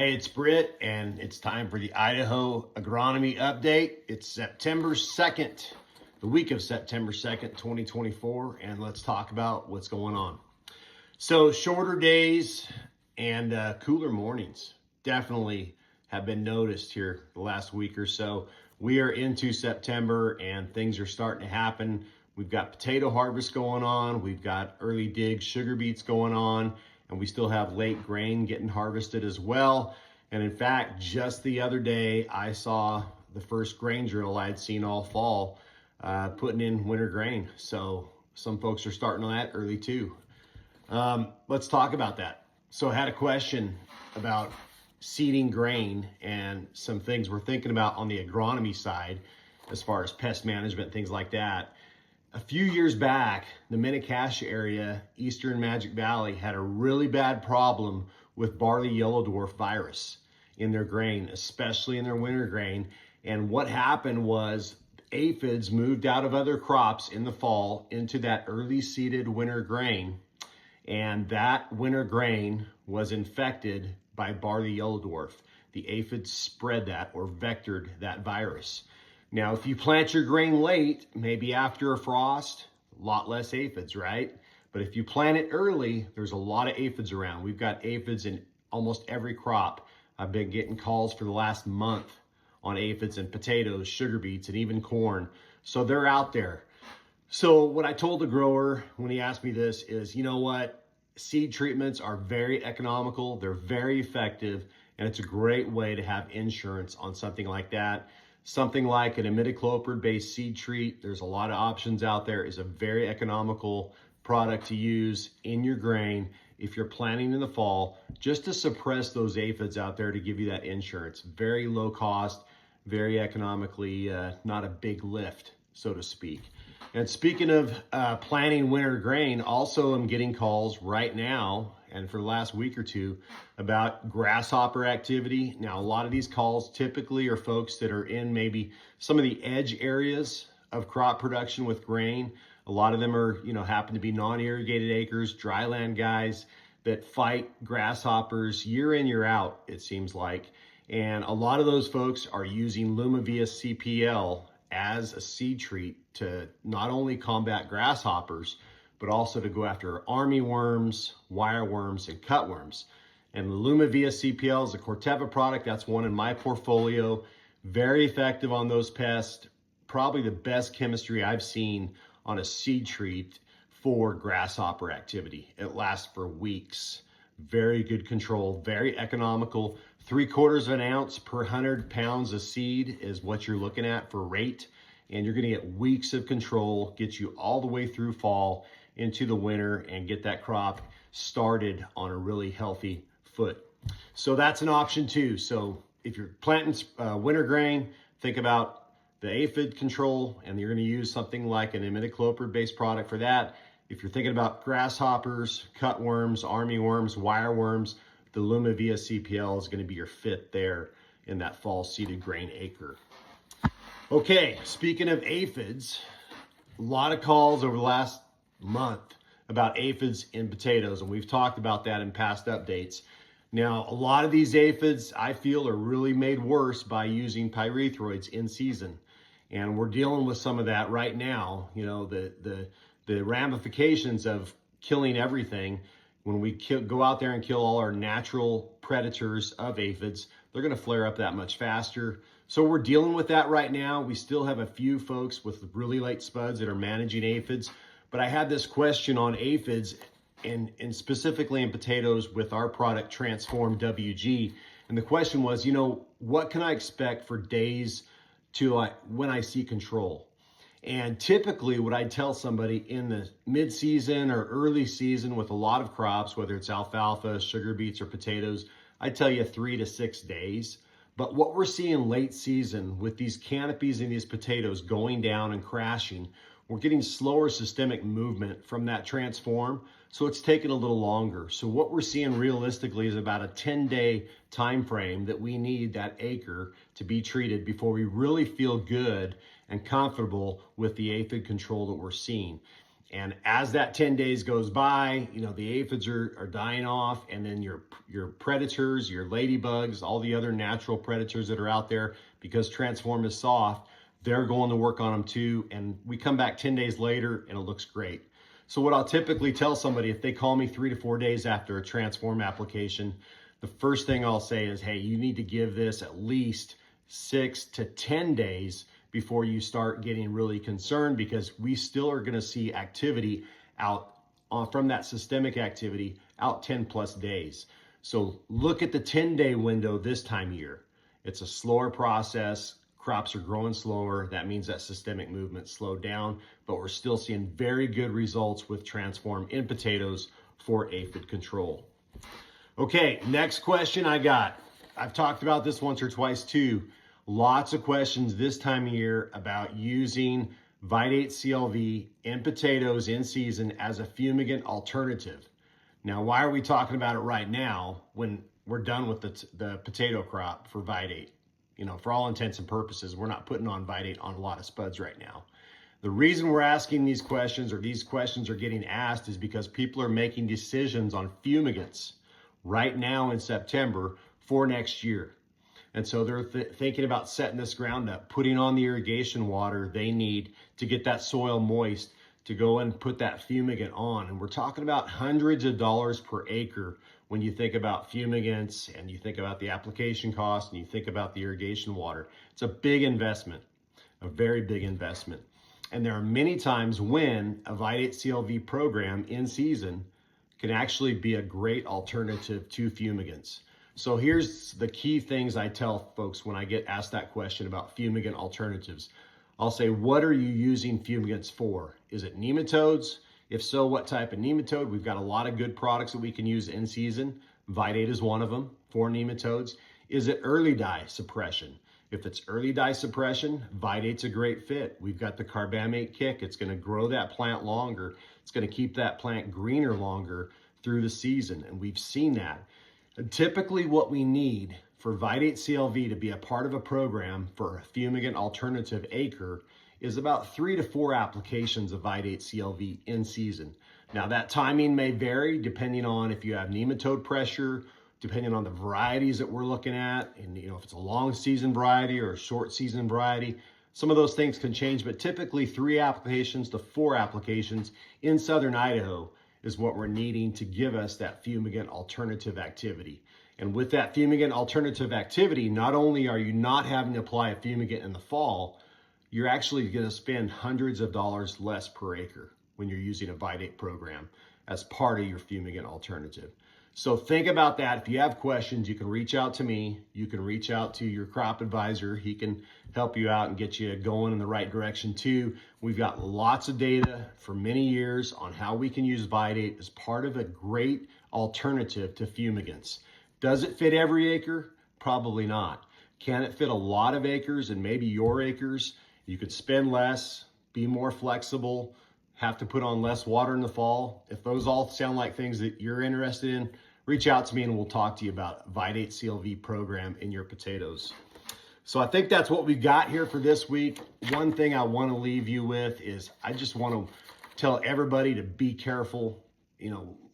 Hey, it's Britt, and it's time for the Idaho Agronomy Update. It's September 2nd, the week of September 2nd, 2024, and let's talk about what's going on. So shorter days and cooler mornings definitely have been noticed here the last week or so. We are into September and things are starting to happen. We've got potato harvest going on. We've got early dig sugar beets going on. And we still have late grain getting harvested as well. And in fact, just the other day, I saw the first grain drill I'd seen all fall putting in winter grain. So some folks are starting on that early too. Let's talk about that. So I had a question about seeding grain and some things we're thinking about on the agronomy side as far as pest management, things like that. A few years back, the Mini-Cassia area, Eastern Magic Valley, had a really bad problem with barley yellow dwarf virus in their grain, especially in their winter grain. And what happened was aphids moved out of other crops in the fall into that early seeded winter grain. And that winter grain was infected by barley yellow dwarf. The aphids spread that or vectored that virus. Now, if you plant your grain late, maybe after a frost, a lot less aphids, right? But if you plant it early, there's a lot of aphids around. We've got aphids in almost every crop. I've been getting calls for the last month on aphids in potatoes, sugar beets, and even corn. So they're out there. So what I told the grower when he asked me this is, you know what? Seed treatments are very economical. They're very effective. And it's a great way to have insurance on something like that. Something like an imidacloprid-based seed treat, there's a lot of options out there, is a very economical product to use in your grain if you're planting in the fall, just to suppress those aphids out there to give you that insurance. Very low cost, very economically, not a big lift, so to speak. And speaking of planting winter grain, also I'm getting calls right now and for the last week or two about grasshopper activity. Now, a lot of these calls typically are folks that are in maybe some of the edge areas of crop production with grain. A lot of them are, happen to be non-irrigated acres, dryland guys that fight grasshoppers year in, year out, it seems like. And a lot of those folks are using Lumivia CPL as a seed treat to not only combat grasshoppers, but also to go after armyworms, wireworms, and cutworms. And the Lumivia CPL is a Corteva product. That's one in my portfolio. Very effective on those pests. Probably the best chemistry I've seen on a seed treat for grasshopper activity. It lasts for weeks. Very good control, very economical. 3/4 of an ounce per 100 pounds of seed is what you're looking at for rate. And you're gonna get weeks of control, get you all the way through fall into the winter and get that crop started on a really healthy foot. So that's an option too. So if you're planting winter grain, think about the aphid control, and you're gonna use something like an imidacloprid-based product for that. If you're thinking about grasshoppers, cutworms, armyworms, wireworms, the Lumivia CPL is gonna be your fit there in that fall seeded grain acre. Okay, speaking of aphids, a lot of calls over the last month about aphids in potatoes, and we've talked about that in past updates. Now, a lot of these aphids, I feel, are really made worse by using pyrethroids in season, and we're dealing with some of that right now. The ramifications of killing everything. When we go out there and kill all our natural predators of aphids, they're going to flare up that much faster. So we're dealing with that right now. We still have a few folks with really late spuds that are managing aphids. But I had this question on aphids and specifically in potatoes with our product Transform WG. And the question was, what can I expect for days to when I see control? And typically what I'd tell somebody in the mid-season or early season with a lot of crops, whether it's alfalfa, sugar beets, or potatoes, I'd tell you 3 to 6 days. But what we're seeing late season with these canopies and these potatoes going down and crashing, we're getting slower systemic movement from that transform. So it's taking a little longer. So what we're seeing realistically is about a 10-day time frame that we need that acre to be treated before we really feel good and comfortable with the aphid control that we're seeing. And as that 10 days goes by, the aphids are dying off, and then your predators, your ladybugs, all the other natural predators that are out there, because Transform is soft, they're going to work on them too. And we come back 10 days later and it looks great. So what I'll typically tell somebody, if they call me 3 to 4 days after a Transform application, the first thing I'll say is, hey, you need to give this at least 6 to 10 days before you start getting really concerned, because we still are going to see activity out from that systemic activity out 10 plus days. So look at the 10-day window this time of year. It's a slower process. Crops are growing slower. That means that systemic movement slowed down, but we're still seeing very good results with Transform in potatoes for aphid control. Okay, next question I got. I've talked about this once or twice too. Lots of questions this time of year about using Vidate CLV in potatoes in season as a fumigant alternative. Now, why are we talking about it right now when we're done with the potato crop for Vidate? For all intents and purposes, we're not putting on Vidate on a lot of spuds right now. The reason we're asking these questions, or these questions are getting asked, is because people are making decisions on fumigants right now in September for next year. And so they're thinking about setting this ground up, putting on the irrigation water they need to get that soil moist to go and put that fumigant on. And we're talking about hundreds of dollars per acre when you think about fumigants and you think about the application cost and you think about the irrigation water. It's a big investment, a very big investment. And there are many times when a Vidate CLV program in season can actually be a great alternative to fumigants. So here's the key things I tell folks when I get asked that question about fumigant alternatives. I'll say, what are you using fumigants for? Is it nematodes? If so, what type of nematode? We've got a lot of good products that we can use in season. Vidate is one of them for nematodes. Is it early die suppression? If it's early die suppression, Vidate's a great fit. We've got the carbamate kick. It's going to grow that plant longer. It's going to keep that plant greener longer through the season, and we've seen that. And typically what we need for Vidate CLV to be a part of a program for a fumigant alternative acre is about 3 to 4 applications of Vidate CLV in season. Now that timing may vary depending on if you have nematode pressure, depending on the varieties that we're looking at, and if it's a long season variety or a short season variety. Some of those things can change, but typically 3 applications to 4 applications in southern Idaho is what we're needing to give us that fumigant alternative activity. And with that fumigant alternative activity, not only are you not having to apply a fumigant in the fall, you're actually going to spend hundreds of dollars less per acre when you're using a Vidate program as part of your fumigant alternative. So think about that. If you have questions, you can reach out to me. You can reach out to your crop advisor. He can help you out and get you going in the right direction too. We've got lots of data for many years on how we can use Vidate as part of a great alternative to fumigants. Does it fit every acre? Probably not. Can it fit a lot of acres and maybe your acres? You could spend less, be more flexible, have to put on less water in the fall. If those all sound like things that you're interested in, reach out to me and we'll talk to you about Vidate CLV program in your potatoes. So I think that's what we've got here for this week. One thing I want to leave you with is I just want to tell everybody to be careful.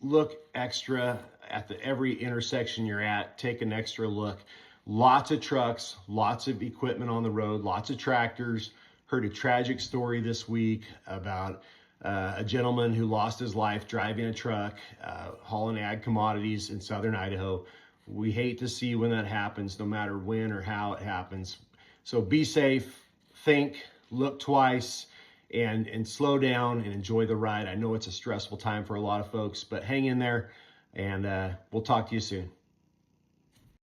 Look extra at every intersection you're at. Take an extra look. Lots of trucks, lots of equipment on the road, lots of tractors. Heard a tragic story this week about a gentleman who lost his life driving a truck, hauling ag commodities in southern Idaho. We hate to see when that happens, no matter when or how it happens. So be safe, think, look twice, and slow down and enjoy the ride. I know it's a stressful time for a lot of folks, but hang in there, and we'll talk to you soon.